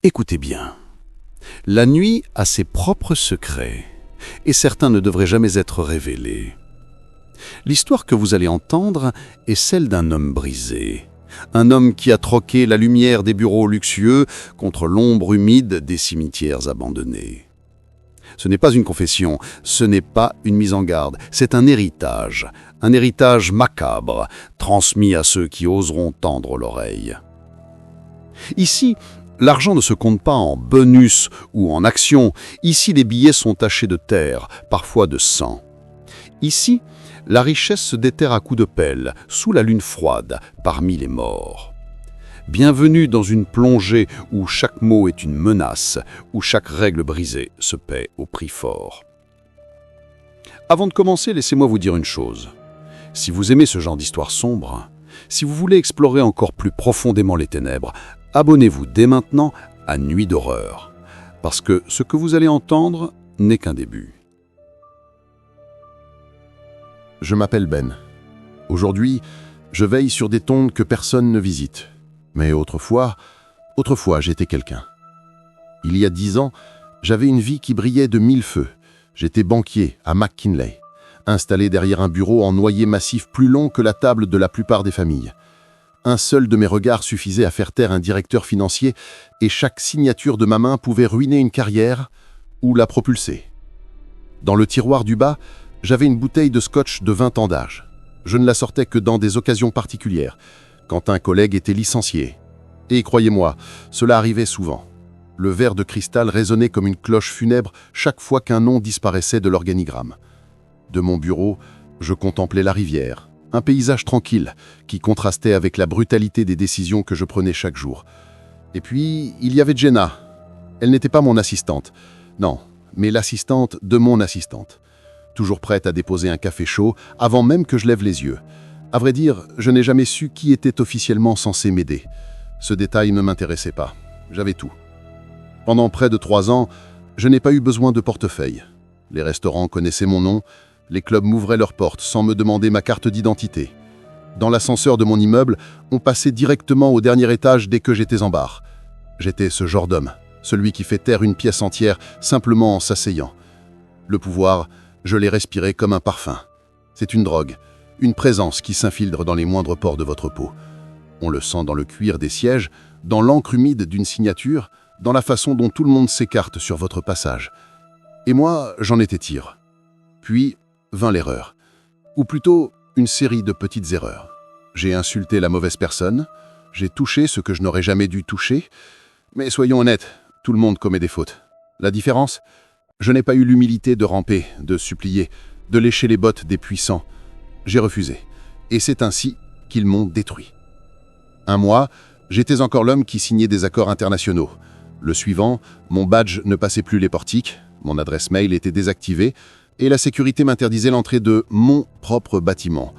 Écoutez bien, la nuit a ses propres secrets, et certains ne devraient jamais être révélés. L'histoire que vous allez entendre est celle d'un homme brisé, un homme qui a troqué la lumière des bureaux luxueux contre l'ombre humide des cimetières abandonnés. Ce n'est pas une confession, ce n'est pas une mise en garde, c'est un héritage macabre, transmis à ceux qui oseront tendre l'oreille. Ici, l'argent ne se compte pas en bonus ou en actions. Ici, les billets sont tachés de terre, parfois de sang. Ici, la richesse se déterre à coups de pelle, sous la lune froide, parmi les morts. Bienvenue dans une plongée où chaque mot est une menace, où chaque règle brisée se paie au prix fort. Avant de commencer, laissez-moi vous dire une chose. Si vous aimez ce genre d'histoire sombre, si vous voulez explorer encore plus profondément les ténèbres, abonnez-vous dès maintenant à Nuit d'horreur, parce que ce que vous allez entendre n'est qu'un début. Je m'appelle Ben. Aujourd'hui, je veille sur des tombes que personne ne visite. Mais autrefois, j'étais quelqu'un. Il y a 10 ans, j'avais une vie qui brillait de 1000 feux. J'étais banquier à McKinley, installé derrière un bureau en noyer massif plus long que la table de la plupart des familles. Un seul de mes regards suffisait à faire taire un directeur financier et chaque signature de ma main pouvait ruiner une carrière ou la propulser. Dans le tiroir du bas, j'avais une bouteille de scotch de 20 ans d'âge. Je ne la sortais que dans des occasions particulières, quand un collègue était licencié. Et croyez-moi, cela arrivait souvent. Le verre de cristal résonnait comme une cloche funèbre chaque fois qu'un nom disparaissait de l'organigramme. De mon bureau, je contemplais la rivière, un paysage tranquille qui contrastait avec la brutalité des décisions que je prenais chaque jour. Et puis, il y avait Jenna. Elle n'était pas mon assistante. Non, mais l'assistante de mon assistante. Toujours prête à déposer un café chaud avant même que je lève les yeux. À vrai dire, je n'ai jamais su qui était officiellement censé m'aider. Ce détail ne m'intéressait pas. J'avais tout. Pendant près de 3 ans, je n'ai pas eu besoin de portefeuille. Les restaurants connaissaient mon nom, les clubs m'ouvraient leurs portes sans me demander ma carte d'identité. Dans l'ascenseur de mon immeuble, on passait directement au dernier étage dès que j'étais en bar. J'étais ce genre d'homme, celui qui fait taire une pièce entière simplement en s'asseyant. Le pouvoir, je l'ai respiré comme un parfum. C'est une drogue, une présence qui s'infiltre dans les moindres pores de votre peau. On le sent dans le cuir des sièges, dans l'encre humide d'une signature, dans la façon dont tout le monde s'écarte sur votre passage. Et moi, j'en étais tire. Puis vint l'erreur. Ou plutôt, une série de petites erreurs. J'ai insulté la mauvaise personne, j'ai touché ce que je n'aurais jamais dû toucher, mais soyons honnêtes, tout le monde commet des fautes. La différence ? Je n'ai pas eu l'humilité de ramper, de supplier, de lécher les bottes des puissants. J'ai refusé. Et c'est ainsi qu'ils m'ont détruit. Un mois, j'étais encore l'homme qui signait des accords internationaux. Le suivant, mon badge ne passait plus les portiques, mon adresse mail était désactivée et la sécurité m'interdisait l'entrée de mon propre bâtiment.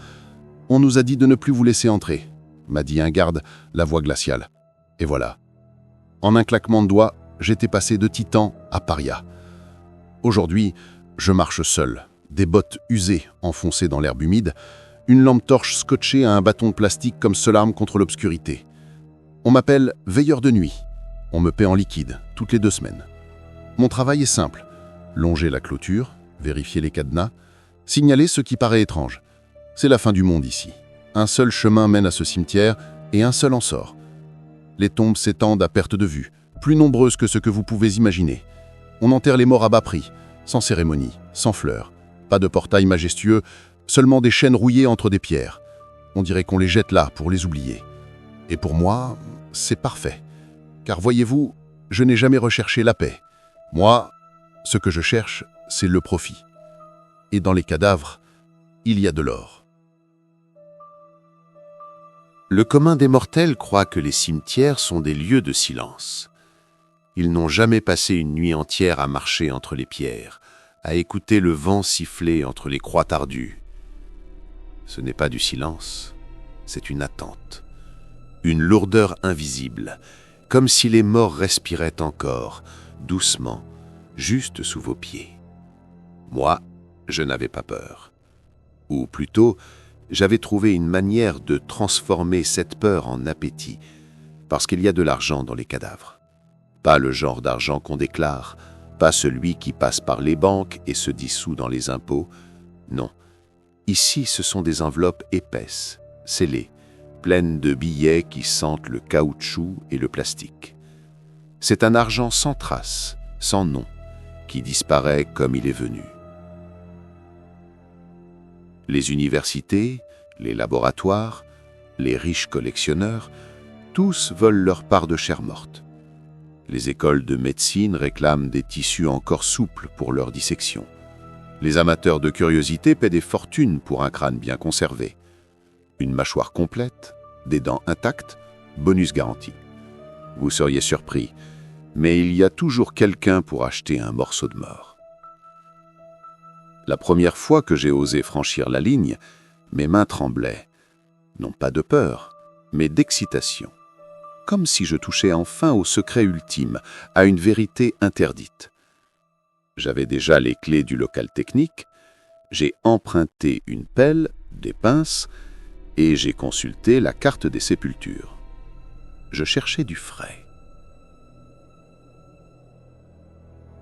On nous a dit de ne plus vous laisser entrer, m'a dit un garde, la voix glaciale. Et voilà. En un claquement de doigts, j'étais passé de titan à paria. Aujourd'hui, je marche seul, des bottes usées enfoncées dans l'herbe humide, une lampe torche scotchée à un bâton de plastique comme seule arme contre l'obscurité. On m'appelle veilleur de nuit. On me paie en liquide, toutes les 2 semaines. Mon travail est simple. Longer la clôture, vérifier les cadenas, signaler ce qui paraît étrange. C'est la fin du monde ici. Un seul chemin mène à ce cimetière et un seul en sort. Les tombes s'étendent à perte de vue, plus nombreuses que ce que vous pouvez imaginer. On enterre les morts à bas prix, sans cérémonie, sans fleurs. Pas de portail majestueux, seulement des chaînes rouillées entre des pierres. On dirait qu'on les jette là pour les oublier. Et pour moi, c'est parfait. Car voyez-vous, je n'ai jamais recherché la paix. Moi, ce que je cherche, c'est le profit. Et dans les cadavres, il y a de l'or. Le commun des mortels croit que les cimetières sont des lieux de silence. Ils n'ont jamais passé une nuit entière à marcher entre les pierres, à écouter le vent siffler entre les croix tardues. Ce n'est pas du silence, c'est une attente, une lourdeur invisible, comme si les morts respiraient encore, doucement, juste sous vos pieds. Moi, je n'avais pas peur. Ou plutôt, j'avais trouvé une manière de transformer cette peur en appétit, parce qu'il y a de l'argent dans les cadavres. Pas le genre d'argent qu'on déclare, pas celui qui passe par les banques et se dissout dans les impôts. Non. Ici, ce sont des enveloppes épaisses, scellées, pleines de billets qui sentent le caoutchouc et le plastique. C'est un argent sans trace, sans nom, qui disparaît comme il est venu. Les universités, les laboratoires, les riches collectionneurs, tous volent leur part de chair morte. Les écoles de médecine réclament des tissus encore souples pour leur dissection. Les amateurs de curiosité paient des fortunes pour un crâne bien conservé. Une mâchoire complète, des dents intactes, bonus garanti. Vous seriez surpris, mais il y a toujours quelqu'un pour acheter un morceau de mort. La première fois que j'ai osé franchir la ligne, mes mains tremblaient, non pas de peur, mais d'excitation. Comme si je touchais enfin au secret ultime, à une vérité interdite. J'avais déjà les clés du local technique, j'ai emprunté une pelle, des pinces, et j'ai consulté la carte des sépultures. Je cherchais du frais.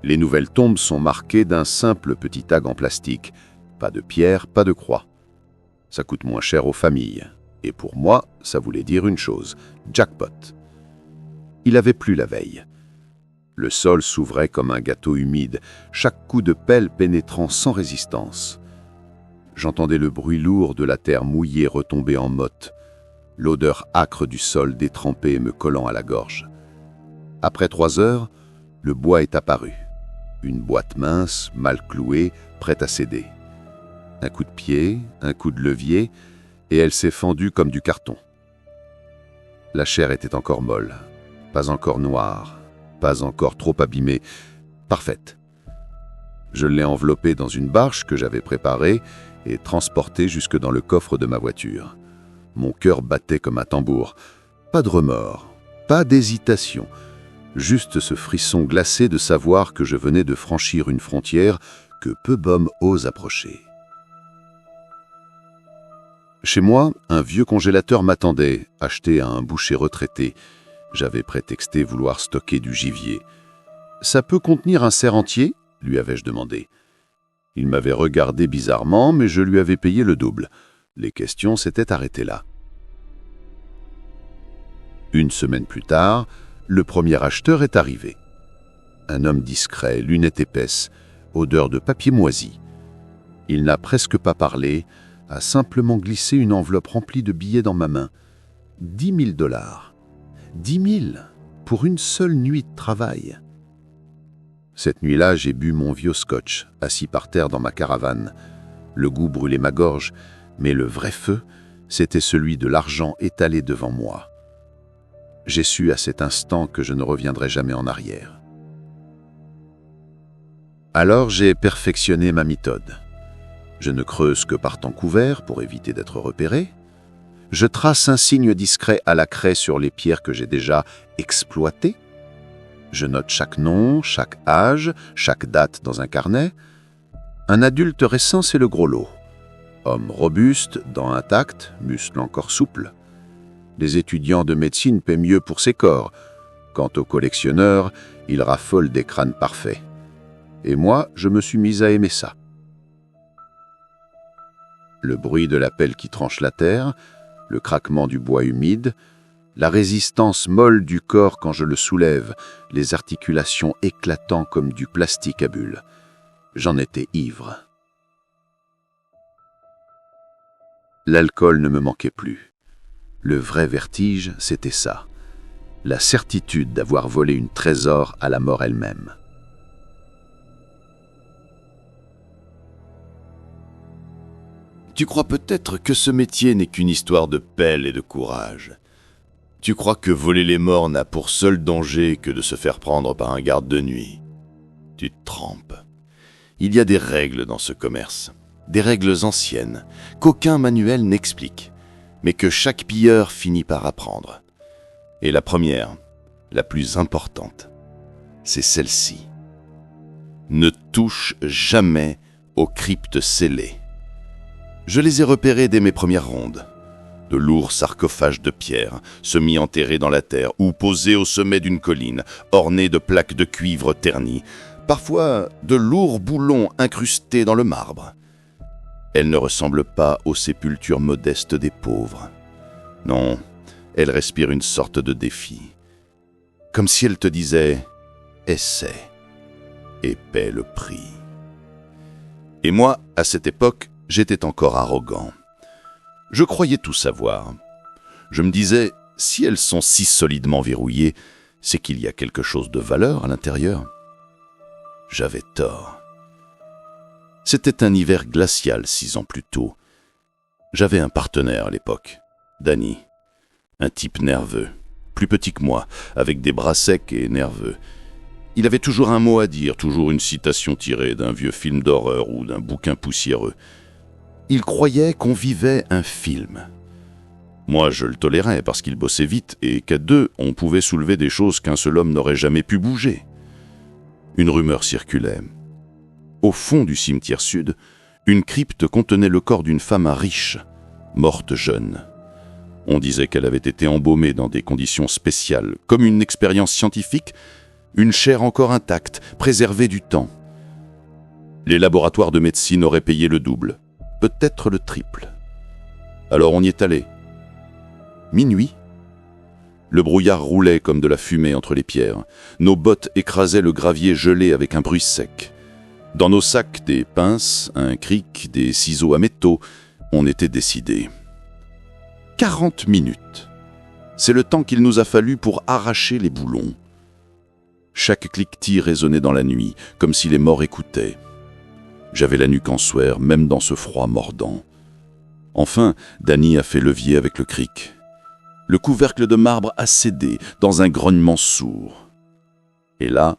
Les nouvelles tombes sont marquées d'un simple petit tag en plastique. Pas de pierre, pas de croix. Ça coûte moins cher aux familles. Et pour moi, ça voulait dire une chose, jackpot. Il avait plu la veille. Le sol s'ouvrait comme un gâteau humide, chaque coup de pelle pénétrant sans résistance. J'entendais le bruit lourd de la terre mouillée retomber en motte, l'odeur âcre du sol détrempé me collant à la gorge. Après 3 heures, le bois est apparu. Une boîte mince, mal clouée, prête à céder. Un coup de pied, un coup de levier, et elle s'est fendue comme du carton. La chair était encore molle, pas encore noire, pas encore trop abîmée, parfaite. Je l'ai enveloppée dans une bâche que j'avais préparée et transportée jusque dans le coffre de ma voiture. Mon cœur battait comme un tambour. Pas de remords, pas d'hésitation, juste ce frisson glacé de savoir que je venais de franchir une frontière que peu d'hommes osent approcher. Chez moi, un vieux congélateur m'attendait, acheté à un boucher retraité. J'avais prétexté vouloir stocker du gibier. « Ça peut contenir un cerf entier ?» lui avais-je demandé. Il m'avait regardé bizarrement, mais je lui avais payé le double. Les questions s'étaient arrêtées là. Une semaine plus tard, le premier acheteur est arrivé. Un homme discret, lunettes épaisses, odeur de papier moisi. Il n'a presque pas parlé, a simplement glissé une enveloppe remplie de billets dans ma main. 10 000 $. 10 000 pour une seule nuit de travail. Cette nuit-là, j'ai bu mon vieux scotch, assis par terre dans ma caravane. Le goût brûlait ma gorge, mais le vrai feu, c'était celui de l'argent étalé devant moi. J'ai su à cet instant que je ne reviendrai jamais en arrière. Alors j'ai perfectionné ma méthode. Je ne creuse que par temps couvert pour éviter d'être repéré. Je trace un signe discret à la craie sur les pierres que j'ai déjà exploitées. Je note chaque nom, chaque âge, chaque date dans un carnet. Un adulte récent, c'est le gros lot. Homme robuste, dents intactes, muscles encore souples. Les étudiants de médecine paient mieux pour ses corps. Quant aux collectionneurs, ils raffolent des crânes parfaits. Et moi, je me suis mis à aimer ça. Le bruit de la pelle qui tranche la terre, le craquement du bois humide, la résistance molle du corps quand je le soulève, les articulations éclatant comme du plastique à bulles. J'en étais ivre. L'alcool ne me manquait plus. Le vrai vertige, c'était ça. La certitude d'avoir volé une trésor à la mort elle-même. Tu crois peut-être que ce métier n'est qu'une histoire de pelle et de courage. Tu crois que voler les morts n'a pour seul danger que de se faire prendre par un garde de nuit. Tu te trompes. Il y a des règles dans ce commerce, des règles anciennes, qu'aucun manuel n'explique, mais que chaque pilleur finit par apprendre. Et la première, la plus importante, c'est celle-ci. Ne touche jamais aux cryptes scellées. Je les ai repérées dès mes premières rondes. De lourds sarcophages de pierre, semi-enterrés dans la terre ou posés au sommet d'une colline, ornés de plaques de cuivre ternies, parfois de lourds boulons incrustés dans le marbre. Elle ne ressemble pas aux sépultures modestes des pauvres. Non, elle respire une sorte de défi. Comme si elle te disait « essaie et paie le prix ». Et moi, à cette époque, j'étais encore arrogant. Je croyais tout savoir. Je me disais, si elles sont si solidement verrouillées, c'est qu'il y a quelque chose de valeur à l'intérieur. J'avais tort. C'était un hiver glacial 6 ans plus tôt. J'avais un partenaire à l'époque, Danny. Un type nerveux, plus petit que moi, avec des bras secs et nerveux. Il avait toujours un mot à dire, toujours une citation tirée d'un vieux film d'horreur ou d'un bouquin poussiéreux. Il croyait qu'on vivait un film. Moi, je le tolérais parce qu'il bossait vite et qu'à deux, on pouvait soulever des choses qu'un seul homme n'aurait jamais pu bouger. Une rumeur circulait. Au fond du cimetière sud, une crypte contenait le corps d'une femme riche, morte jeune. On disait qu'elle avait été embaumée dans des conditions spéciales, comme une expérience scientifique, une chair encore intacte, préservée du temps. Les laboratoires de médecine auraient payé le double. Peut-être le triple. Alors on y est allé. Minuit. Le brouillard roulait comme de la fumée entre les pierres. Nos bottes écrasaient le gravier gelé avec un bruit sec. Dans nos sacs, des pinces, un cric, des ciseaux à métaux. On était décidés. 40 minutes. C'est le temps qu'il nous a fallu pour arracher les boulons. Chaque cliquetis résonnait dans la nuit, comme si les morts écoutaient. J'avais la nuque en sueur, même dans ce froid mordant. Enfin, Danny a fait levier avec le cric. Le couvercle de marbre a cédé dans un grognement sourd. Et là,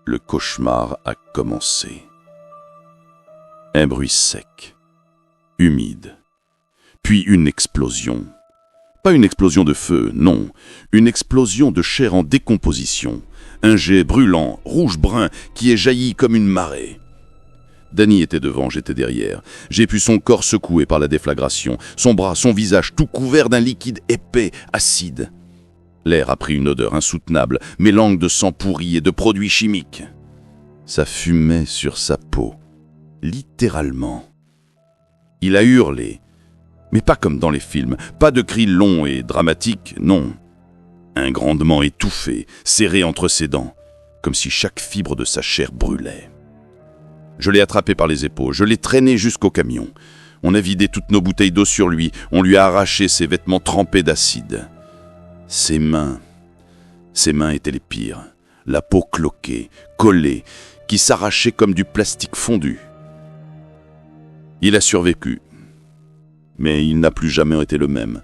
le cauchemar a commencé. Un bruit sec, humide, puis une explosion. Pas une explosion de feu, non, une explosion de chair en décomposition. Un jet brûlant, rouge-brun, qui est jailli comme une marée. Danny était devant, j'étais derrière. J'ai pu son corps secoué par la déflagration, son bras, son visage tout couvert d'un liquide épais, acide. L'air a pris une odeur insoutenable, mélange de sang pourri et de produits chimiques. Ça fumait sur sa peau, littéralement. Il a hurlé, mais pas comme dans les films, pas de cris longs et dramatiques, non. Un grondement étouffé, serré entre ses dents, comme si chaque fibre de sa chair brûlait. Je l'ai attrapé par les épaules, je l'ai traîné jusqu'au camion. On a vidé toutes nos bouteilles d'eau sur lui, on lui a arraché ses vêtements trempés d'acide. Ses mains étaient les pires. La peau cloquée, collée, qui s'arrachait comme du plastique fondu. Il a survécu, mais il n'a plus jamais été le même.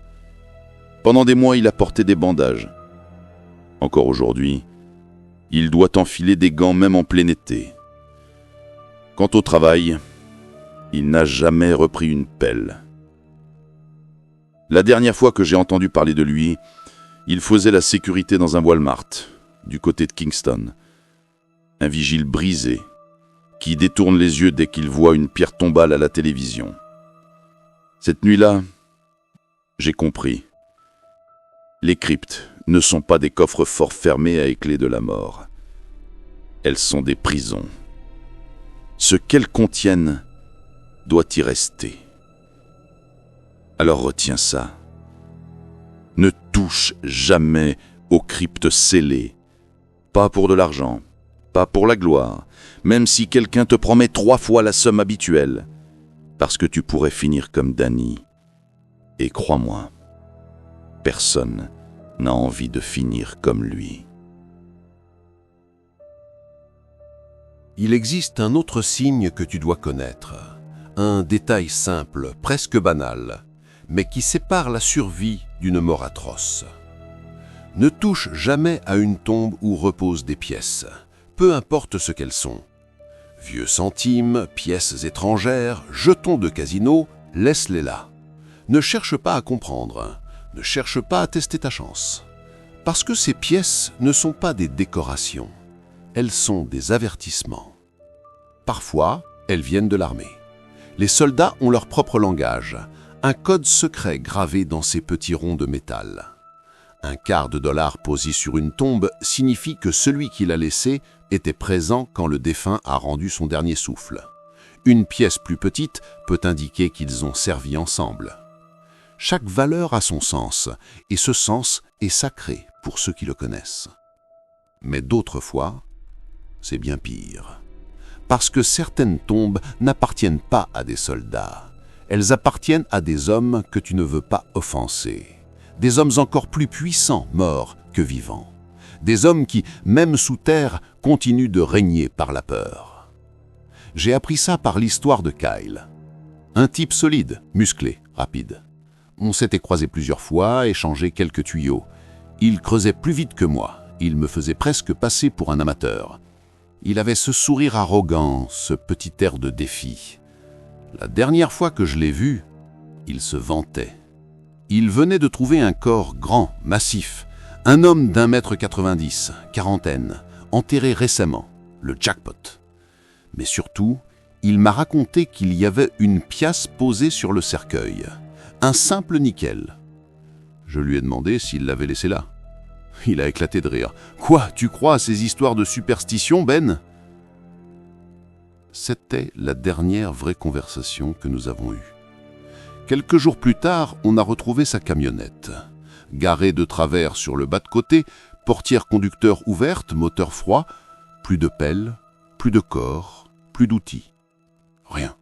Pendant des mois, il a porté des bandages. Encore aujourd'hui, il doit enfiler des gants même en plein été. Quant au travail, il n'a jamais repris une pelle. La dernière fois que j'ai entendu parler de lui, il faisait la sécurité dans un Walmart, du côté de Kingston. Un vigile brisé, qui détourne les yeux dès qu'il voit une pierre tombale à la télévision. Cette nuit-là, j'ai compris. Les cryptes ne sont pas des coffres-forts fermés à clé de la mort. Elles sont des prisons. Ce qu'elles contiennent doit y rester. Alors retiens ça. Ne touche jamais aux cryptes scellées. Pas pour de l'argent, pas pour la gloire, même si quelqu'un te promet 3 fois la somme habituelle, parce que tu pourrais finir comme Danny. Et crois-moi, personne n'a envie de finir comme lui. Il existe un autre signe que tu dois connaître, un détail simple, presque banal, mais qui sépare la survie d'une mort atroce. Ne touche jamais à une tombe où reposent des pièces, peu importe ce qu'elles sont. Vieux centimes, pièces étrangères, jetons de casino, laisse-les là. Ne cherche pas à comprendre, ne cherche pas à tester ta chance. Parce que ces pièces ne sont pas des décorations, elles sont des avertissements. Parfois, elles viennent de l'armée. Les soldats ont leur propre langage, Un code secret gravé dans ces petits ronds de métal. Un quart de dollar posé sur une tombe signifie que celui qui l'a laissé était présent quand le défunt a rendu son dernier souffle. Une pièce plus petite peut indiquer qu'ils ont servi ensemble. Chaque valeur a son sens, et ce sens est sacré pour ceux qui le connaissent. Mais d'autres fois, c'est bien pire. Parce que certaines tombes n'appartiennent pas à des soldats. Elles appartiennent à des hommes que tu ne veux pas offenser. Des hommes encore plus puissants, morts que vivants. Des hommes qui, même sous terre, continuent de régner par la peur. J'ai appris ça par l'histoire de Kyle. Un type solide, musclé, rapide. On s'était croisés plusieurs fois, échangé quelques tuyaux. Il creusait plus vite que moi. Il me faisait presque passer pour un amateur. Il avait ce sourire arrogant, ce petit air de défi. La dernière fois que je l'ai vu, il se vantait. Il venait de trouver un corps grand, massif, un homme d'1,90 m, quarantaine, enterré récemment, le jackpot. Mais surtout, il m'a raconté qu'il y avait une pièce posée sur le cercueil, un simple nickel. Je lui ai demandé s'il l'avait laissé là. Il a éclaté de rire. « Quoi, tu crois à ces histoires de superstition, Ben ?» C'était la dernière vraie conversation que nous avons eue. Quelques jours plus tard, on a retrouvé sa camionnette. Garée de travers sur le bas-de-côté, portière conducteur ouverte, moteur froid, plus de pelle, plus de corps, plus d'outils. Rien.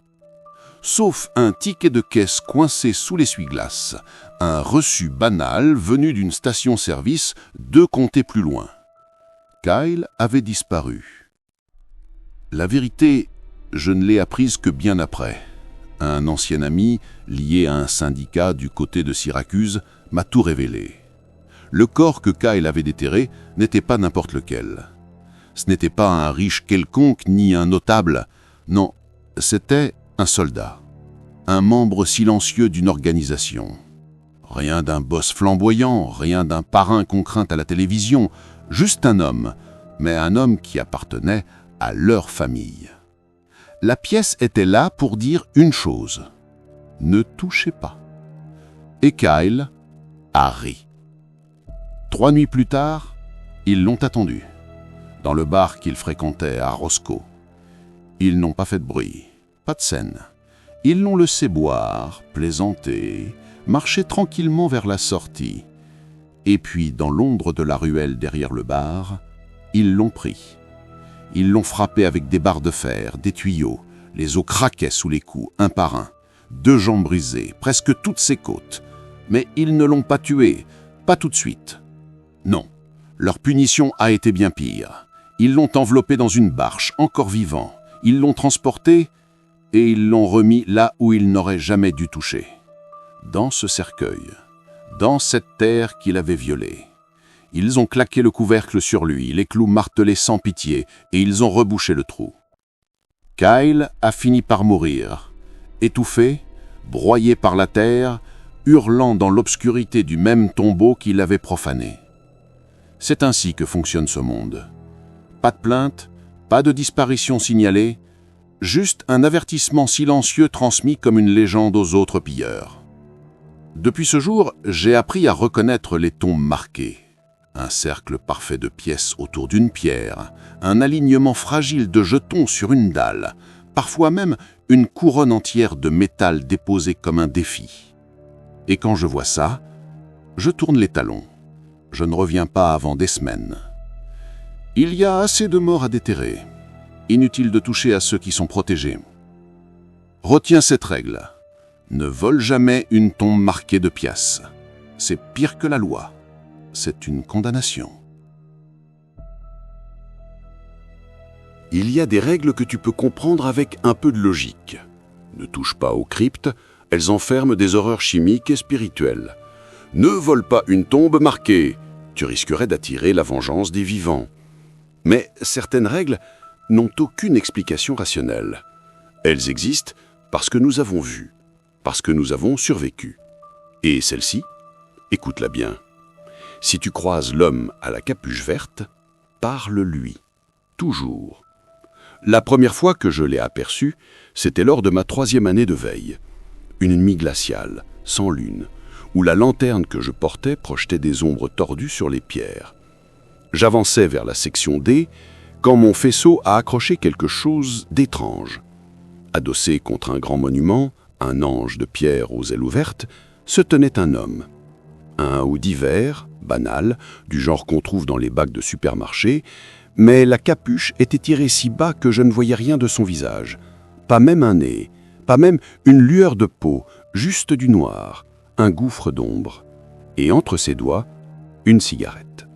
Sauf un ticket de caisse coincé sous l'essuie-glace, un reçu banal venu d'une station-service 2 comtés plus loin. Kyle avait disparu. La vérité, je ne l'ai apprise que bien après. Un ancien ami, lié à un syndicat du côté de Syracuse, m'a tout révélé. Le corps que Kyle avait déterré n'était pas n'importe lequel. Ce n'était pas un riche quelconque ni un notable. Non, c'était un soldat, un membre silencieux d'une organisation. Rien d'un boss flamboyant, rien d'un parrain qu'on craint à la télévision, juste un homme, mais un homme qui appartenait à leur famille. La pièce était là pour dire une chose: ne touchez pas. Et Kyle a ri. 3 nuits plus tard, ils l'ont attendu, dans le bar qu'il fréquentait à Roscoe. Ils n'ont pas fait de bruit. Pas de scène. Ils l'ont laissé boire, plaisanter, marcher tranquillement vers la sortie. Et puis, dans l'ombre de la ruelle derrière le bar, ils l'ont pris. Ils l'ont frappé avec des barres de fer, des tuyaux. Les os craquaient sous les coups, un par un. 2 jambes brisées, presque toutes ses côtes. Mais ils ne l'ont pas tué, pas tout de suite. Non, leur punition a été bien pire. Ils l'ont enveloppé dans une barche, encore vivant. Ils l'ont transporté et ils l'ont remis là où il n'aurait jamais dû toucher. Dans ce cercueil, dans cette terre qu'il avait violée. Ils ont claqué le couvercle sur lui, les clous martelés sans pitié, et ils ont rebouché le trou. Kyle a fini par mourir, étouffé, broyé par la terre, hurlant dans l'obscurité du même tombeau qu'il avait profané. C'est ainsi que fonctionne ce monde. Pas de plainte, pas de disparition signalée, juste un avertissement silencieux transmis comme une légende aux autres pilleurs. Depuis ce jour, j'ai appris à reconnaître les tombes marquées. Un cercle parfait de pièces autour d'une pierre, un alignement fragile de jetons sur une dalle, parfois même une couronne entière de métal déposée comme un défi. Et quand je vois ça, je tourne les talons. Je ne reviens pas avant des semaines. Il y a assez de morts à déterrer. Inutile de toucher à ceux qui sont protégés. Retiens cette règle. Ne vole jamais une tombe marquée de pièces. C'est pire que la loi. C'est une condamnation. Il y a des règles que tu peux comprendre avec un peu de logique. Ne touche pas aux cryptes, elles enferment des horreurs chimiques et spirituelles. Ne vole pas une tombe marquée, tu risquerais d'attirer la vengeance des vivants. Mais certaines règles n'ont aucune explication rationnelle. Elles existent parce que nous avons vu, parce que nous avons survécu. Et celle-ci, écoute-la bien. Si tu croises l'homme à la capuche verte, parle-lui, toujours. La première fois que je l'ai aperçu, c'était lors de ma 3e année de veille. Une nuit glaciale, sans lune, où la lanterne que je portais projetait des ombres tordues sur les pierres. J'avançais vers la section D, quand mon faisceau a accroché quelque chose d'étrange. Adossé contre un grand monument, un ange de pierre aux ailes ouvertes, se tenait un homme. Un hoodie vert, banal, du genre qu'on trouve dans les bacs de supermarché, mais la capuche était tirée si bas que je ne voyais rien de son visage. Pas même un nez, pas même une lueur de peau, juste du noir, un gouffre d'ombre. Et entre ses doigts, une cigarette.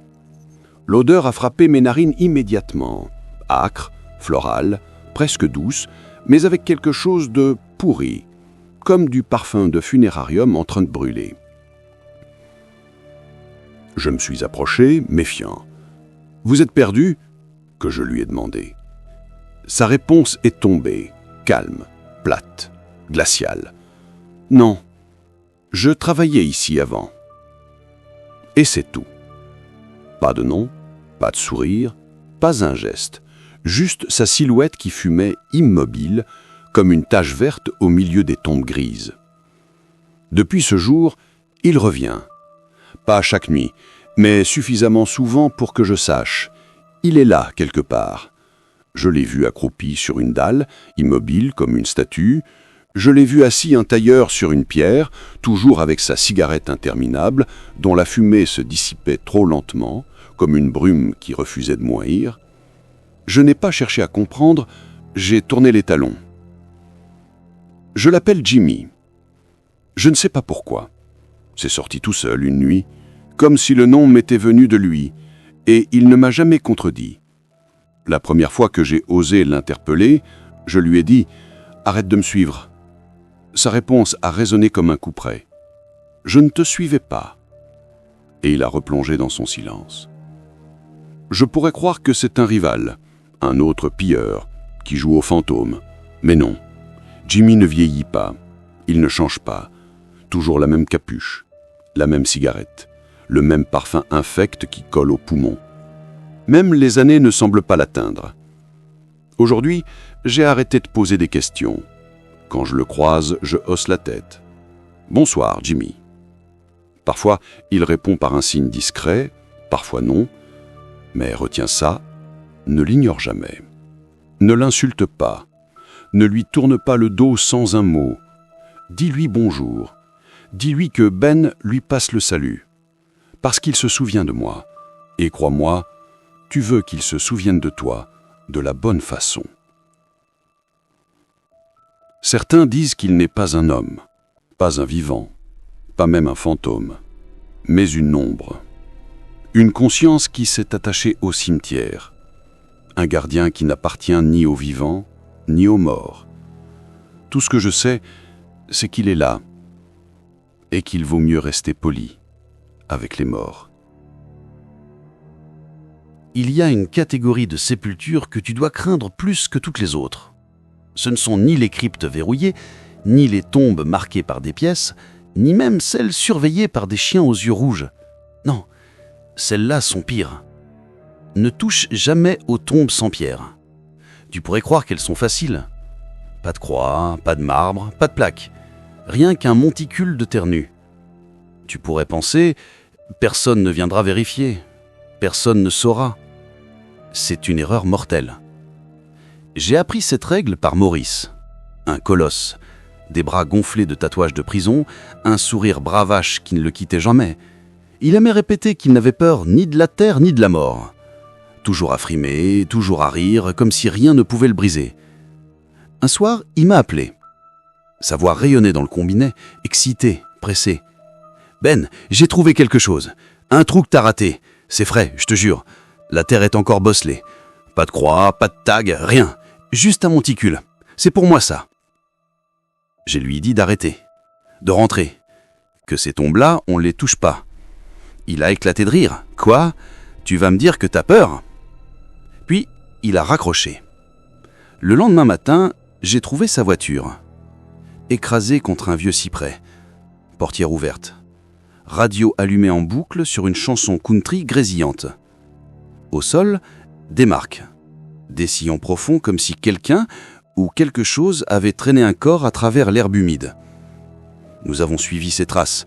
L'odeur a frappé mes narines immédiatement, âcre, florale, presque douce, mais avec quelque chose de pourri, comme du parfum de funérarium en train de brûler. Je me suis approché, méfiant. « Vous êtes perdu ?» que je lui ai demandé. Sa réponse est tombée, calme, plate, glaciale. « Non, je travaillais ici avant. » Et c'est tout. Pas de nom, pas de sourire, pas un geste, juste sa silhouette qui fumait immobile, comme une tache verte au milieu des tombes grises. Depuis ce jour, il revient. Pas chaque nuit, mais suffisamment souvent pour que je sache. Il est là, quelque part. Je l'ai vu accroupi sur une dalle, immobile comme une statue. Je l'ai vu assis un tailleur sur une pierre, toujours avec sa cigarette interminable, dont la fumée se dissipait trop lentement, comme une brume qui refusait de moisir. Je n'ai pas cherché à comprendre, j'ai tourné les talons. Je l'appelle Jimmy. Je ne sais pas pourquoi. C'est sorti tout seul une nuit, comme si le nom m'était venu de lui, et il ne m'a jamais contredit. La première fois que j'ai osé l'interpeller, je lui ai dit « Arrête de me suivre ». Sa réponse a résonné comme un couperet. « Je ne te suivais pas ». Et il a replongé dans son silence. Je pourrais croire que c'est un rival, un autre pilleur, qui joue au fantôme. Mais non, Jimmy ne vieillit pas, il ne change pas. Toujours la même capuche, la même cigarette, le même parfum infect qui colle aux poumons. Même les années ne semblent pas l'atteindre. Aujourd'hui, j'ai arrêté de poser des questions. Quand je le croise, je hausse la tête. « Bonsoir, Jimmy ». Parfois, il répond par un signe discret, parfois non. Mais retiens ça, ne l'ignore jamais. Ne l'insulte pas. Ne lui tourne pas le dos sans un mot. Dis-lui bonjour. Dis-lui que Ben lui passe le salut. Parce qu'il se souvient de moi. Et crois-moi, tu veux qu'il se souvienne de toi de la bonne façon. Certains disent qu'il n'est pas un homme, pas un vivant, pas même un fantôme, mais une ombre. Une conscience qui s'est attachée au cimetière. Un gardien qui n'appartient ni aux vivants, ni aux morts. Tout ce que je sais, c'est qu'il est là, et qu'il vaut mieux rester poli avec les morts. Il y a une catégorie de sépultures que tu dois craindre plus que toutes les autres. Ce ne sont ni les cryptes verrouillées, ni les tombes marquées par des pièces, ni même celles surveillées par des chiens aux yeux rouges. Non, celles-là sont pires. Ne touche jamais aux tombes sans pierre. Tu pourrais croire qu'elles sont faciles. Pas de croix, pas de marbre, pas de plaque. Rien qu'un monticule de terre nue. Tu pourrais penser, personne ne viendra vérifier. Personne ne saura. C'est une erreur mortelle. J'ai appris cette règle par Maurice, un colosse, des bras gonflés de tatouages de prison, un sourire bravache qui ne le quittait jamais. Il aimait répéter qu'il n'avait peur ni de la terre ni de la mort. Toujours à frimer, toujours à rire, comme si rien ne pouvait le briser. Un soir, il m'a appelé. Sa voix rayonnait dans le combiné, excité, pressé. « Ben, j'ai trouvé quelque chose. Un trou que t'as raté. C'est frais, je te jure. La terre est encore bosselée. Pas de croix, pas de tag, rien. Juste un monticule. C'est pour moi ça. » Je lui dit d'arrêter, de rentrer, que ces tombes-là, on ne les touche pas. Il a éclaté de rire. « Quoi ? Tu vas me dire que t'as peur ?» Puis, il a raccroché. Le lendemain matin, j'ai trouvé sa voiture, écrasée contre un vieux cyprès, portière ouverte, radio allumée en boucle sur une chanson country grésillante. Au sol, des marques, des sillons profonds comme si quelqu'un ou quelque chose avait traîné un corps à travers l'herbe humide. Nous avons suivi ses traces.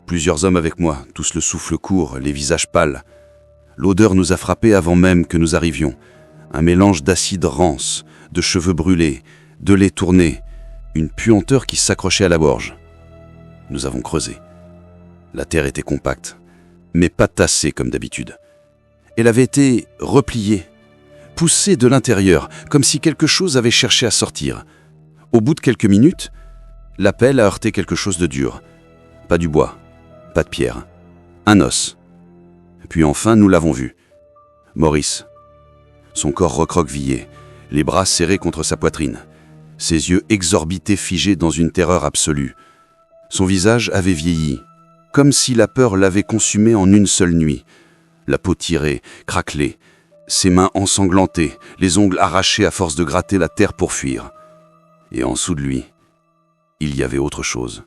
Plusieurs hommes avec moi, tous le souffle court, les visages pâles. L'odeur nous a frappés avant même que nous arrivions. Un mélange d'acide rance, de cheveux brûlés, de lait tourné, une puanteur qui s'accrochait à la gorge. Nous avons creusé. La terre était compacte, mais pas tassée comme d'habitude. Elle avait été repliée, poussée de l'intérieur, comme si quelque chose avait cherché à sortir. Au bout de quelques minutes, la pelle a heurté quelque chose de dur. Pas du bois, pas de pierre, un os. Puis enfin, nous l'avons vu. Maurice. Son corps recroquevillé, les bras serrés contre sa poitrine, ses yeux exorbités figés dans une terreur absolue. Son visage avait vieilli, comme si la peur l'avait consumé en une seule nuit. La peau tirée, craquelée, ses mains ensanglantées, les ongles arrachés à force de gratter la terre pour fuir. Et en dessous de lui, il y avait autre chose.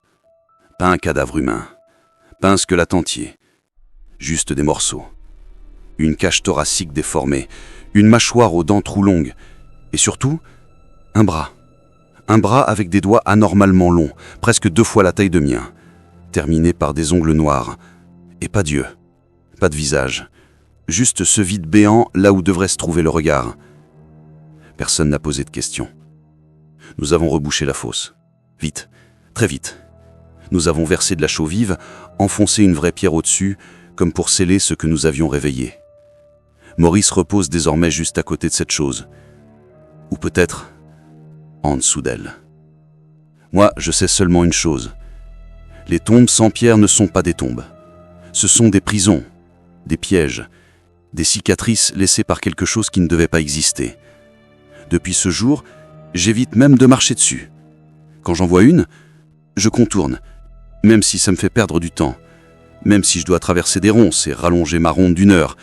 Pas un cadavre humain, pas un squelette entier, juste des morceaux. Une cage thoracique déformée, une mâchoire aux dents trop longues, et surtout, un bras. Un bras avec des doigts anormalement longs, presque 2 fois la taille de mien, terminé par des ongles noirs. Et pas d'yeux, pas de visage, juste ce vide béant là où devrait se trouver le regard. Personne n'a posé de questions. Nous avons rebouché la fosse. Vite, très vite. Nous avons versé de la chaux vive, enfoncé une vraie pierre au-dessus, comme pour sceller ce que nous avions réveillé. Maurice repose désormais juste à côté de cette chose. Ou peut-être en dessous d'elle. Moi, je sais seulement une chose. Les tombes sans pierre ne sont pas des tombes. Ce sont des prisons, des pièges, des cicatrices laissées par quelque chose qui ne devait pas exister. Depuis ce jour, j'évite même de marcher dessus. Quand j'en vois une, je contourne, même si ça me fait perdre du temps, même si je dois traverser des ronces et rallonger ma ronde d'1 heure.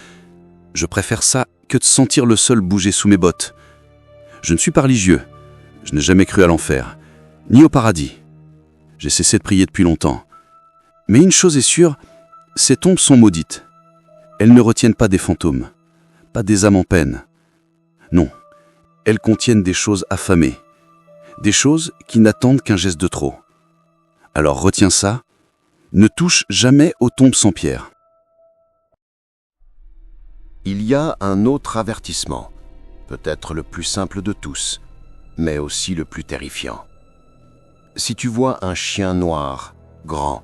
Je préfère ça que de sentir le sol bouger sous mes bottes. Je ne suis pas religieux, je n'ai jamais cru à l'enfer, ni au paradis. J'ai cessé de prier depuis longtemps. Mais une chose est sûre, ces tombes sont maudites. Elles ne retiennent pas des fantômes, pas des âmes en peine. Non, elles contiennent des choses affamées, des choses qui n'attendent qu'un geste de trop. Alors retiens ça, ne touche jamais aux tombes sans pierre. Il y a un autre avertissement, peut-être le plus simple de tous, mais aussi le plus terrifiant. Si tu vois un chien noir, grand,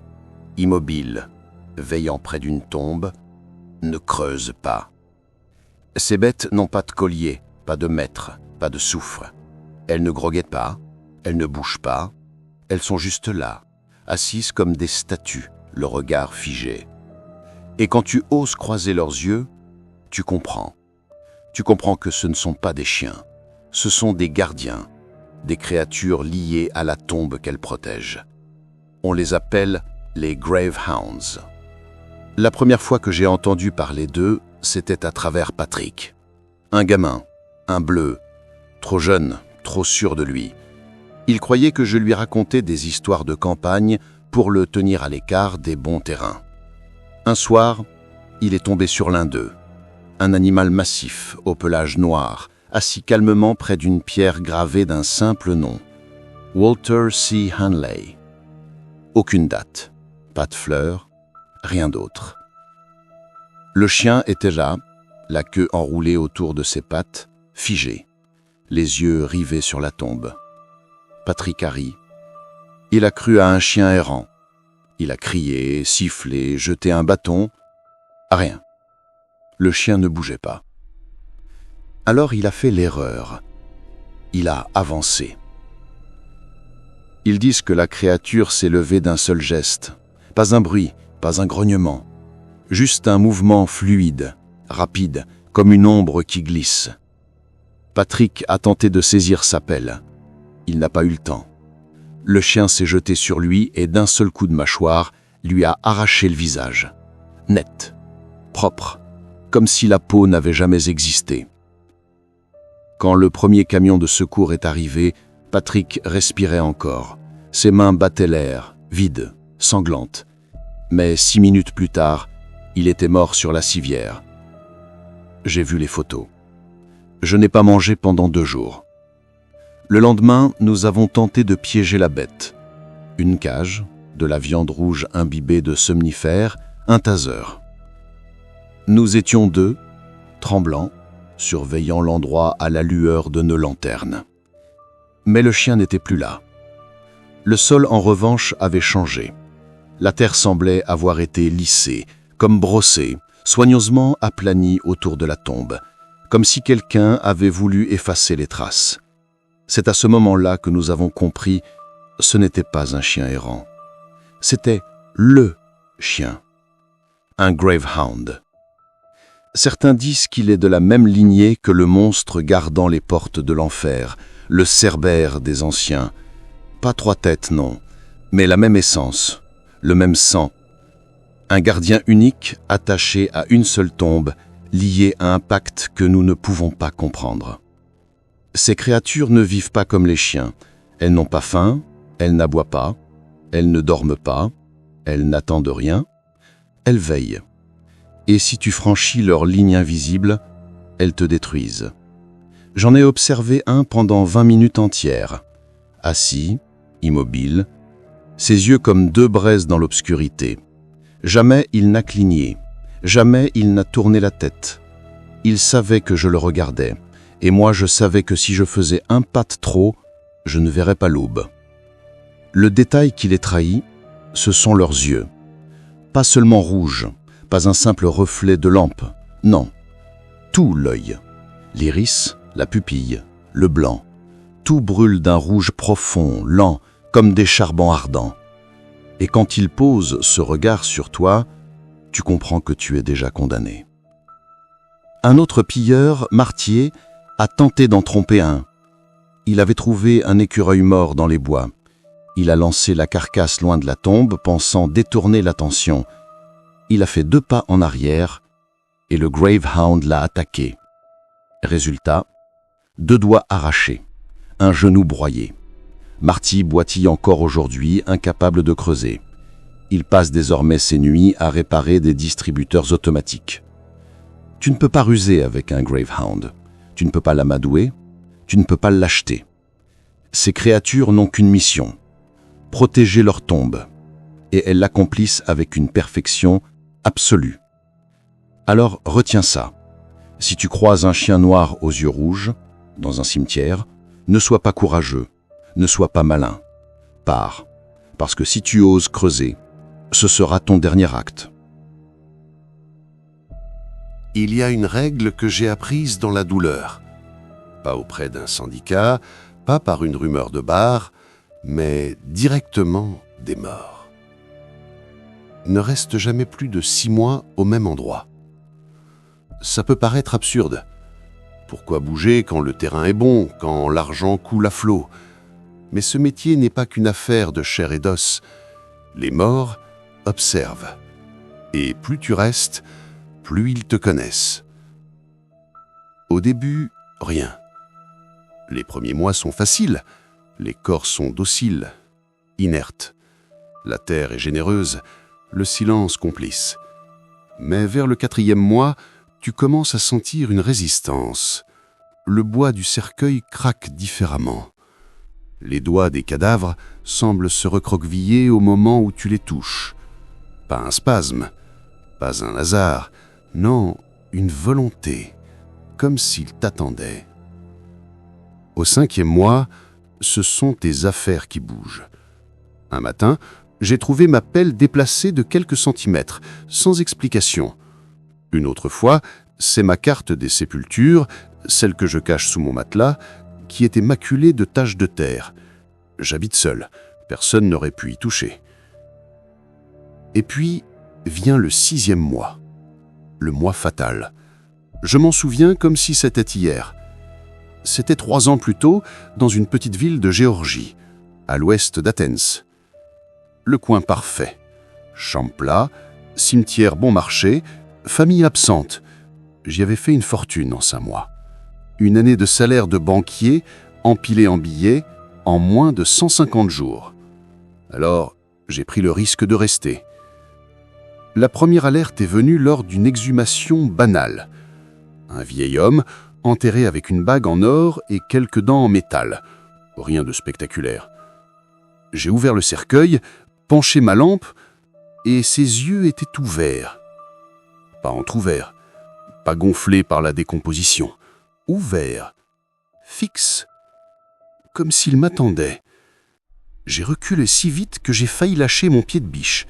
immobile, veillant près d'une tombe, ne creuse pas. Ces bêtes n'ont pas de collier, pas de maître, pas de soufre. Elles ne groguettent pas, elles ne bougent pas, elles sont juste là, assises comme des statues, le regard figé. Et quand tu oses croiser leurs yeux, tu comprends. Tu comprends que ce ne sont pas des chiens, ce sont des gardiens, des créatures liées à la tombe qu'elles protègent. On les appelle les Gravehounds. La première fois que j'ai entendu parler d'eux, c'était à travers Patrick. Un gamin, un bleu, trop jeune, trop sûr de lui. Il croyait que je lui racontais des histoires de campagne pour le tenir à l'écart des bons terrains. Un soir, il est tombé sur l'un d'eux. Un animal massif, au pelage noir, assis calmement près d'une pierre gravée d'un simple nom. Walter C. Hanley. Aucune date, pas de fleurs, rien d'autre. Le chien était là, la queue enroulée autour de ses pattes, figé, les yeux rivés sur la tombe. Patrick a ri. Il a cru à un chien errant. Il a crié, sifflé, jeté un bâton. Rien. Le chien ne bougeait pas. Alors il a fait l'erreur. Il a avancé. Ils disent que la créature s'est levée d'un seul geste. Pas un bruit, pas un grognement. Juste un mouvement fluide, rapide, comme une ombre qui glisse. Patrick a tenté de saisir sa pelle. Il n'a pas eu le temps. Le chien s'est jeté sur lui et d'un seul coup de mâchoire, lui a arraché le visage. Net, propre, comme si la peau n'avait jamais existé. Quand le premier camion de secours est arrivé, Patrick respirait encore. Ses mains battaient l'air, vides, sanglantes. Mais 6 minutes plus tard, il était mort sur la civière. J'ai vu les photos. Je n'ai pas mangé pendant 2 jours. Le lendemain, nous avons tenté de piéger la bête. Une cage, de la viande rouge imbibée de somnifères, un taser. Nous étions deux, tremblants, surveillant l'endroit à la lueur de nos lanternes. Mais le chien n'était plus là. Le sol, en revanche, avait changé. La terre semblait avoir été lissée, comme brossée, soigneusement aplanie autour de la tombe, comme si quelqu'un avait voulu effacer les traces. C'est à ce moment-là que nous avons compris, ce n'était pas un chien errant. C'était LE chien, un Gravehound. Certains disent qu'il est de la même lignée que le monstre gardant les portes de l'enfer, le Cerbère des anciens. Pas 3 têtes, non, mais la même essence, le même sang. Un gardien unique attaché à une seule tombe, lié à un pacte que nous ne pouvons pas comprendre. Ces créatures ne vivent pas comme les chiens. Elles n'ont pas faim, elles n'aboient pas, elles ne dorment pas, elles n'attendent rien, elles veillent. Et si tu franchis leur ligne invisible, elles te détruisent. J'en ai observé un pendant 20 minutes entières, assis, immobile, ses yeux comme 2 braises dans l'obscurité. Jamais il n'a cligné, jamais il n'a tourné la tête. Il savait que je le regardais, et moi je savais que si je faisais un pas de trop, je ne verrais pas l'aube. Le détail qui les trahit, ce sont leurs yeux. Pas seulement rouges, pas un simple reflet de lampe, non. Tout l'œil, l'iris, la pupille, le blanc, tout brûle d'un rouge profond, lent, comme des charbons ardents. Et quand il pose ce regard sur toi, tu comprends que tu es déjà condamné. Un autre pilleur, Martier, a tenté d'en tromper un. Il avait trouvé un écureuil mort dans les bois. Il a lancé la carcasse loin de la tombe, pensant détourner l'attention. Il a fait 2 pas en arrière et le Gravehound l'a attaqué. Résultat, 2 doigts arrachés, un genou broyé. Marty boitille encore aujourd'hui, incapable de creuser. Il passe désormais ses nuits à réparer des distributeurs automatiques. Tu ne peux pas ruser avec un Gravehound. Tu ne peux pas l'amadouer. Tu ne peux pas l'acheter. Ces créatures n'ont qu'une mission, protéger leur tombe. Et elles l'accomplissent avec une perfection absolue. Alors retiens ça. Si tu croises un chien noir aux yeux rouges, dans un cimetière, ne sois pas courageux. Ne sois pas malin. Pars, parce que si tu oses creuser, ce sera ton dernier acte. Il y a une règle que j'ai apprise dans la douleur. Pas auprès d'un syndicat, pas par une rumeur de bar, mais directement des morts. Ne reste jamais plus de 6 mois au même endroit. Ça peut paraître absurde. Pourquoi bouger quand le terrain est bon, quand l'argent coule à flot ? Mais ce métier n'est pas qu'une affaire de chair et d'os. Les morts observent. Et plus tu restes, plus ils te connaissent. Au début, rien. Les premiers mois sont faciles. Les corps sont dociles, inertes. La terre est généreuse, le silence complice. Mais vers le 4e mois, tu commences à sentir une résistance. Le bois du cercueil craque différemment. Les doigts des cadavres semblent se recroqueviller au moment où tu les touches. Pas un spasme, pas un hasard, non, une volonté, comme s'ils t'attendaient. Au 5e mois, ce sont tes affaires qui bougent. Un matin, j'ai trouvé ma pelle déplacée de quelques centimètres, sans explication. Une autre fois, c'est ma carte des sépultures, celle que je cache sous mon matelas, qui était maculée de taches de terre. J'habite seul, personne n'aurait pu y toucher. Et puis vient le 6e mois, le mois fatal. Je m'en souviens comme si c'était hier. C'était 3 ans plus tôt, dans une petite ville de Géorgie, à l'ouest d'Athens. Le coin parfait. Champ plat, cimetière bon marché, famille absente. J'y avais fait une fortune en 5 mois. Une année de salaire de banquier, empilé en billets, en moins de 150 jours. Alors, j'ai pris le risque de rester. La première alerte est venue lors d'une exhumation banale. Un vieil homme, enterré avec une bague en or et quelques dents en métal. Rien de spectaculaire. J'ai ouvert le cercueil, penché ma lampe et ses yeux étaient ouverts. Pas entr'ouverts, pas gonflés par la décomposition, ouverts, fixes, comme s'il m'attendait. J'ai reculé si vite que j'ai failli lâcher mon pied de biche.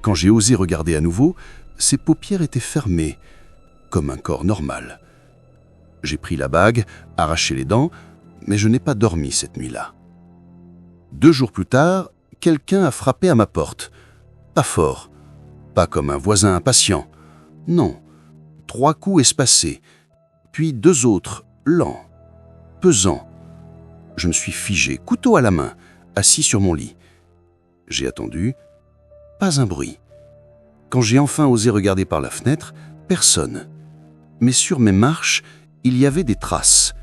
Quand j'ai osé regarder à nouveau, ses paupières étaient fermées, comme un corps normal. J'ai pris la bague, arraché les dents, mais je n'ai pas dormi cette nuit-là. 2 jours plus tard, quelqu'un a frappé à ma porte. Pas fort, pas comme un voisin impatient. Non, 3 coups espacés, puis 2 autres, lents, pesants. Je me suis figé, couteau à la main, assis sur mon lit. J'ai attendu, pas un bruit. Quand j'ai enfin osé regarder par la fenêtre, personne. Mais sur mes marches, il y avait des traces.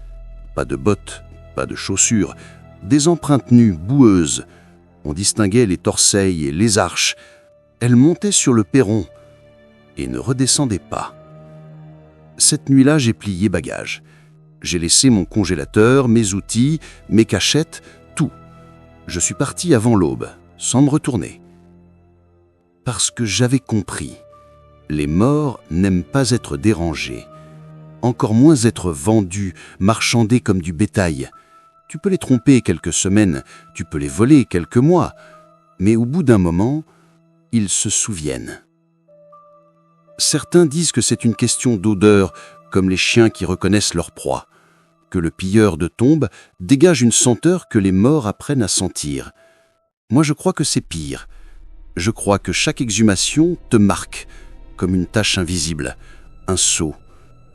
Pas de bottes, pas de chaussures, des empreintes nues, boueuses. On distinguait les torseilles et les arches. Elles montaient sur le perron et ne redescendaient pas. Cette nuit-là, j'ai plié bagages. J'ai laissé mon congélateur, mes outils, mes cachettes, tout. Je suis parti avant l'aube, sans me retourner. Parce que j'avais compris. Les morts n'aiment pas être dérangés, encore moins être vendus, marchandés comme du bétail. Tu peux les tromper quelques semaines, tu peux les voler quelques mois, mais au bout d'un moment, ils se souviennent. Certains disent que c'est une question d'odeur, comme les chiens qui reconnaissent leur proie, que le pilleur de tombes dégage une senteur que les morts apprennent à sentir. Moi, je crois que c'est pire. Je crois que chaque exhumation te marque, comme une tache invisible, un sceau,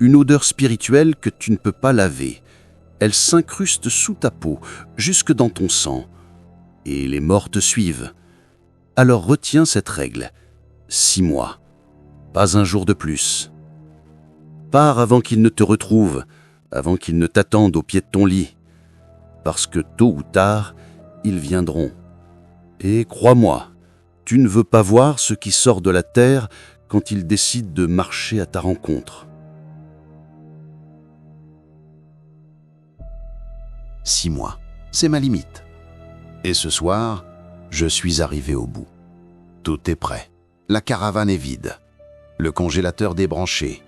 une odeur spirituelle que tu ne peux pas laver. Elle s'incruste sous ta peau, jusque dans ton sang, et les morts te suivent. Alors retiens cette règle. 6 mois, pas un jour de plus. Pars avant qu'ils ne te retrouvent, avant qu'ils ne t'attendent au pied de ton lit, parce que tôt ou tard, ils viendront. Et crois-moi, tu ne veux pas voir ce qui sort de la terre quand ils décident de marcher à ta rencontre. 6 mois, c'est ma limite. Et ce soir, je suis arrivé au bout. Tout est prêt. La caravane est vide. Le congélateur débranché.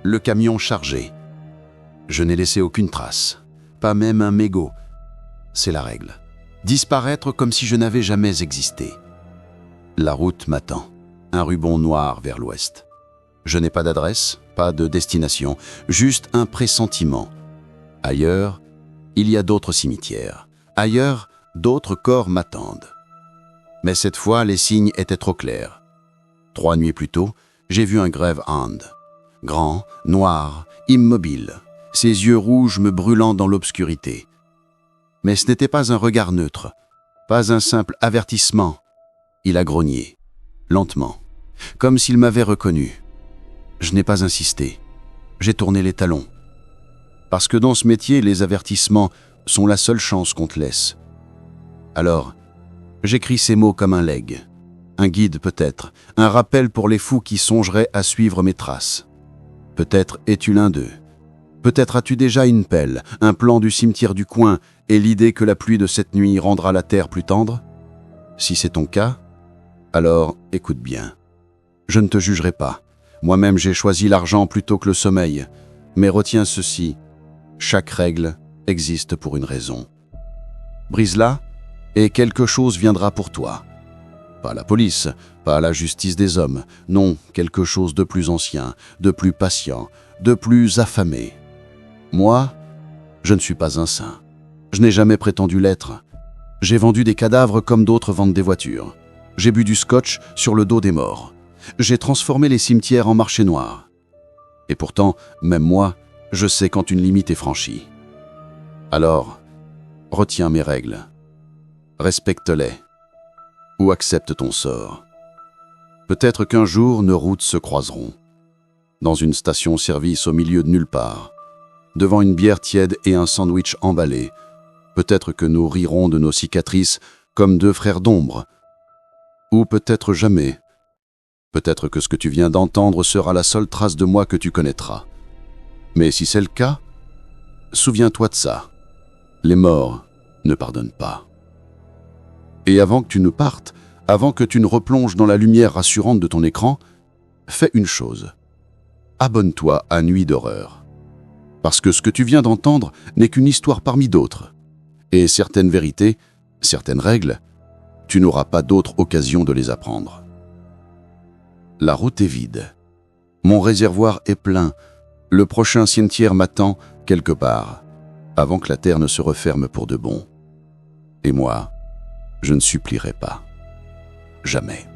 Le camion chargé. Je n'ai laissé aucune trace. Pas même un mégot. C'est la règle. Disparaître comme si je n'avais jamais existé. La route m'attend. Un ruban noir vers l'ouest. Je n'ai pas d'adresse, pas de destination, juste un pressentiment. Ailleurs, il y a d'autres cimetières. Ailleurs, d'autres corps m'attendent. Mais cette fois, les signes étaient trop clairs. 3 nuits plus tôt, j'ai vu un grave-hand. Grand, noir, immobile, ses yeux rouges me brûlant dans l'obscurité. Mais ce n'était pas un regard neutre, pas un simple avertissement. Il a grogné, lentement, comme s'il m'avait reconnu. Je n'ai pas insisté. J'ai tourné les talons. Parce que dans ce métier, les avertissements sont la seule chance qu'on te laisse. Alors, j'écris ces mots comme un legs. Un guide peut-être, un rappel pour les fous qui songeraient à suivre mes traces. Peut-être es-tu l'un d'eux. Peut-être as-tu déjà une pelle, un plan du cimetière du coin et l'idée que la pluie de cette nuit rendra la terre plus tendre. Si c'est ton cas, alors écoute bien. Je ne te jugerai pas. Moi-même j'ai choisi l'argent plutôt que le sommeil. Mais retiens ceci, chaque règle existe pour une raison. Brise-la et quelque chose viendra pour toi. Pas la police, pas la justice des hommes, non, quelque chose de plus ancien, de plus patient, de plus affamé. Moi, je ne suis pas un saint. Je n'ai jamais prétendu l'être. J'ai vendu des cadavres comme d'autres vendent des voitures. J'ai bu du scotch sur le dos des morts. J'ai transformé les cimetières en marché noir. Et pourtant, même moi, je sais quand une limite est franchie. Alors, retiens mes règles. Respecte-les. Ou accepte ton sort. Peut-être qu'un jour, nos routes se croiseront. Dans une station-service au milieu de nulle part. Devant une bière tiède et un sandwich emballé. Peut-être que nous rirons de nos cicatrices comme 2 frères d'ombre. Ou peut-être jamais. Peut-être que ce que tu viens d'entendre sera la seule trace de moi que tu connaîtras. Mais si c'est le cas, souviens-toi de ça. Les morts ne pardonnent pas. Et avant que tu ne partes, Avant que tu ne replonges dans la lumière rassurante de ton écran, fais une chose. Abonne-toi à Nuit d'horreur. Parce que ce que tu viens d'entendre n'est qu'une histoire parmi d'autres. Et certaines vérités, certaines règles, tu n'auras pas d'autre occasion de les apprendre. La route est vide. Mon réservoir est plein. Le prochain cimetière m'attend quelque part, avant que la terre ne se referme pour de bon. Et moi, je ne supplierai pas. Jamais.